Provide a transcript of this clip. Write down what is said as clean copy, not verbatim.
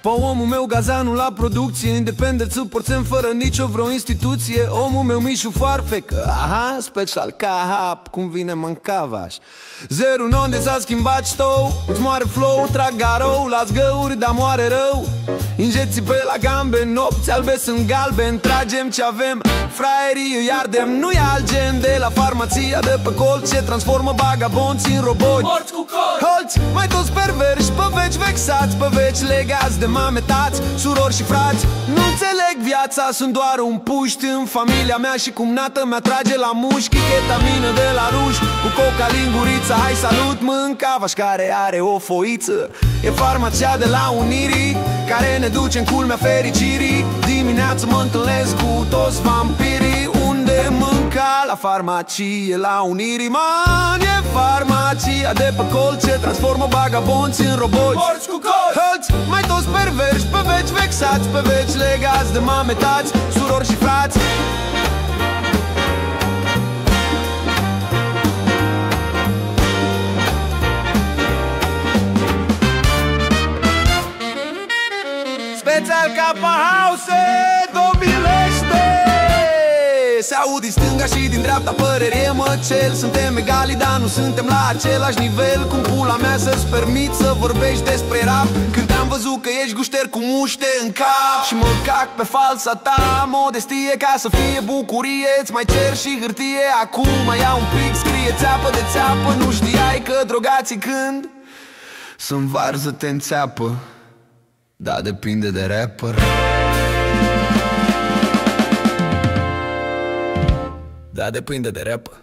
Pa omul meu Gazanu la producție, independent, suporțem fără nicio vreo instituție. Omul meu Mișu Farfec, aha, special ca hap, cum vine mâncavaș. 09 de s-a schimbat ștou, îți moare flow, trag garou, las găuri, dar moare rău. Injecții pe la gambe, nopți albe sunt galben, tragem ce avem, fraierii îi ardem. Nu e alt gen de la farmația de pe colț, ce transformă vagabonții în roboți. Morți cu colț! Holți, mai toți perverși, pe veci vexați, pe veci legați de mame, tați, surori și frați. Nu înțeleg viața, sunt doar un puști în familia mea și cum nată mi-atrage la mușchi. Chetamină de la ruși, cu coca lingurița, hai salut, mâncavaș care are o foiță. E farmacia de la Unirii, care ne duce în culmea fericirii. Dimineața mă întâlnesc cu toți vampirii. Unde mânca? La farmacie, la Unirii, man. E farmacia de pe colț, ce transformă vagabonți în roboți. Morți cu colț! Holți, mai toți perverși, pe veci vexați, pe veci legați de mame, tați, surori și frați. Special Kappa House dobilește. Se aud din stânga și din dreapta părere măcel. Suntem egali, dar nu suntem la același nivel. Cum pula mea să-ți permit să vorbești despre rap când te-am văzut că ești gușter cu muște în cap și mă cac pe falsa ta modestie. Ca să fie bucurie, îți mai cer și hârtie. Acum mai ia un pic, scrie țeapă de țeapă. Nu știai că drogații când sunt varză te înțeapă. Da, depinde de rapper. Da, depinde de rapper.